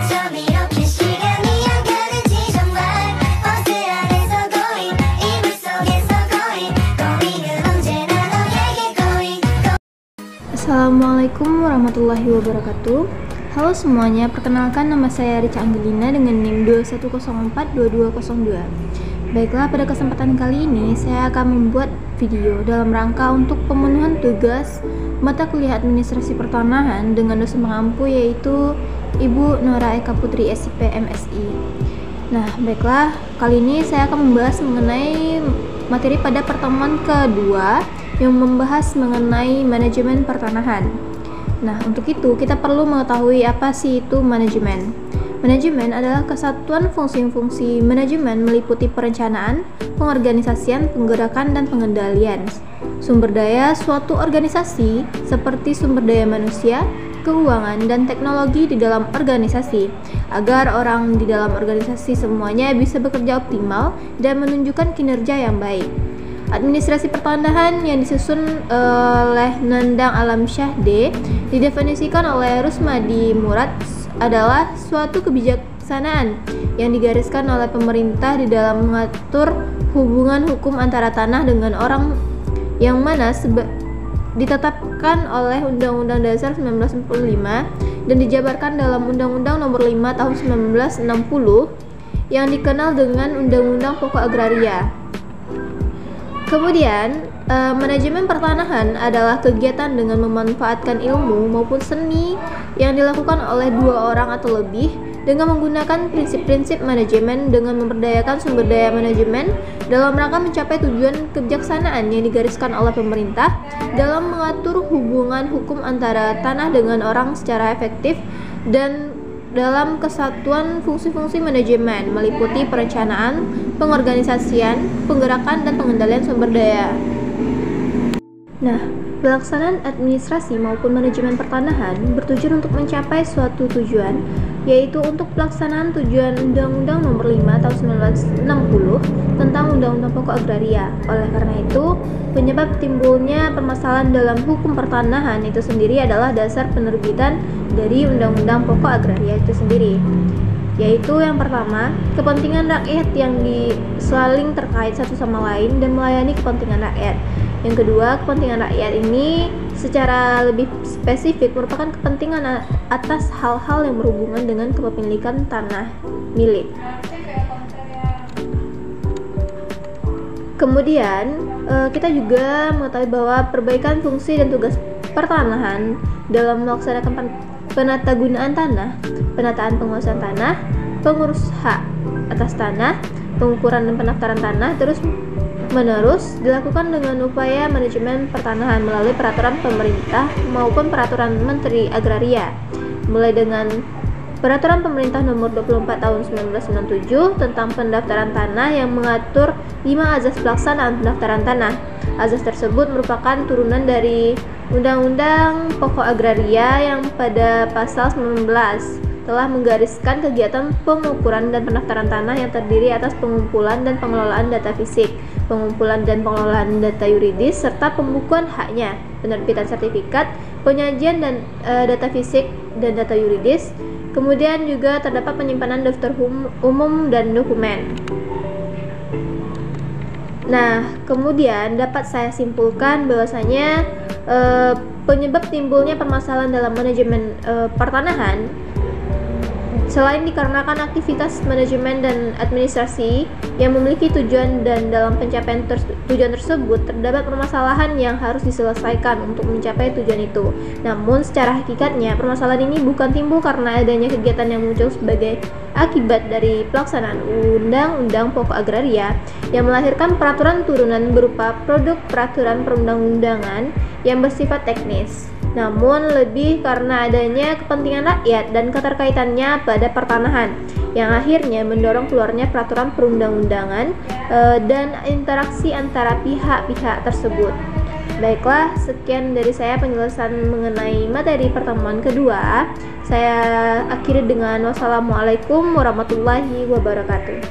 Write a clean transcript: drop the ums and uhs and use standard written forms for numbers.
어쩜 이렇게 시간이 안 가는지 정말 버스 안에서 going 이불 속에서 going 은 언제나 너에게 going. Assalamualaikum warahmatullahi wabarakatuh. Halo semuanya, perkenalkan nama saya Rica Angelina dengan NIM 21042202. Baiklah, pada kesempatan kali ini saya akan membuat video dalam rangka untuk pemenuhan tugas mata kuliah administrasi pertanahan dengan dosen pengampu yaitu Ibu Nora Eka Putri SIP MSI. Nah, baiklah, kali ini saya akan membahas mengenai materi pada pertemuan kedua yang membahas mengenai manajemen pertanahan. Nah, untuk itu kita perlu mengetahui apa sih itu manajemen. Manajemen adalah kesatuan fungsi-fungsi manajemen meliputi perencanaan, pengorganisasian, penggerakan, dan pengendalian sumber daya suatu organisasi seperti sumber daya manusia, keuangan, dan teknologi di dalam organisasi agar orang di dalam organisasi semuanya bisa bekerja optimal dan menunjukkan kinerja yang baik. Administrasi pertanahan yang disusun oleh Nandang Alamsyah D didefinisikan oleh Rusmadi Murad adalah suatu kebijaksanaan yang digariskan oleh pemerintah di dalam mengatur hubungan hukum antara tanah dengan orang yang mana ditetapkan oleh Undang-Undang Dasar 1945 dan dijabarkan dalam Undang-Undang Nomor 5 Tahun 1960 yang dikenal dengan Undang-Undang Pokok Agraria. Kemudian, manajemen pertanahan adalah kegiatan dengan memanfaatkan ilmu maupun seni yang dilakukan oleh dua orang atau lebih dengan menggunakan prinsip-prinsip manajemen dengan memberdayakan sumber daya manajemen dalam rangka mencapai tujuan kebijaksanaan yang digariskan oleh pemerintah dalam mengatur hubungan hukum antara tanah dengan orang secara efektif dan dalam kesatuan fungsi-fungsi manajemen meliputi perencanaan, pengorganisasian, penggerakan, dan pengendalian sumber daya. Nah, pelaksanaan administrasi maupun manajemen pertanahan bertujuan untuk mencapai suatu tujuan, yaitu untuk pelaksanaan tujuan Undang-Undang Nomor 5 Tahun 1960 tentang Undang-Undang Pokok Agraria. Oleh karena itu, penyebab timbulnya permasalahan dalam hukum pertanahan itu sendiri adalah dasar penerbitan dari Undang-Undang Pokok Agraria itu sendiri, yaitu yang pertama, kepentingan rakyat yang saling terkait satu sama lain dan melayani kepentingan rakyat. Yang kedua, kepentingan rakyat ini secara lebih spesifik merupakan kepentingan atas hal-hal yang berhubungan dengan kepemilikan tanah milik. Kemudian, kita juga mengetahui bahwa perbaikan fungsi dan tugas pertanahan dalam melaksanakan penatagunaan tanah, penataan penguasaan tanah, pengurus hak atas tanah, pengukuran dan pendaftaran tanah terus-menerus dilakukan dengan upaya manajemen pertanahan melalui peraturan pemerintah maupun peraturan Menteri Agraria, mulai dengan Peraturan Pemerintah Nomor 24 Tahun 1997 tentang pendaftaran tanah yang mengatur 5 azas pelaksanaan pendaftaran tanah. Azas tersebut merupakan turunan dari Undang-Undang Pokok Agraria yang pada pasal 19 telah menggariskan kegiatan pengukuran dan pendaftaran tanah yang terdiri atas pengumpulan dan pengelolaan data fisik, pengumpulan dan pengelolaan data yuridis, serta pembukuan haknya, penerbitan sertifikat, penyajian dan data fisik dan data yuridis. Kemudian juga terdapat penyimpanan daftar umum dan dokumen. Nah, kemudian dapat saya simpulkan bahwasanya penyebab timbulnya permasalahan dalam manajemen pertanahan selain dikarenakan aktivitas manajemen dan administrasi yang memiliki tujuan dan dalam pencapaian tujuan tersebut terdapat permasalahan yang harus diselesaikan untuk mencapai tujuan itu. Namun secara hakikatnya permasalahan ini bukan timbul karena adanya kegiatan yang muncul sebagai akibat dari pelaksanaan Undang-Undang Pokok Agraria yang melahirkan peraturan turunan berupa produk peraturan perundang-undangan yang bersifat teknis. Namun lebih karena adanya kepentingan rakyat dan keterkaitannya pada pertanahan yang akhirnya mendorong keluarnya peraturan perundang-undangan dan interaksi antara pihak-pihak tersebut. Baiklah, sekian dari saya penjelasan mengenai materi pertemuan kedua. Saya akhiri dengan wassalamualaikum warahmatullahi wabarakatuh.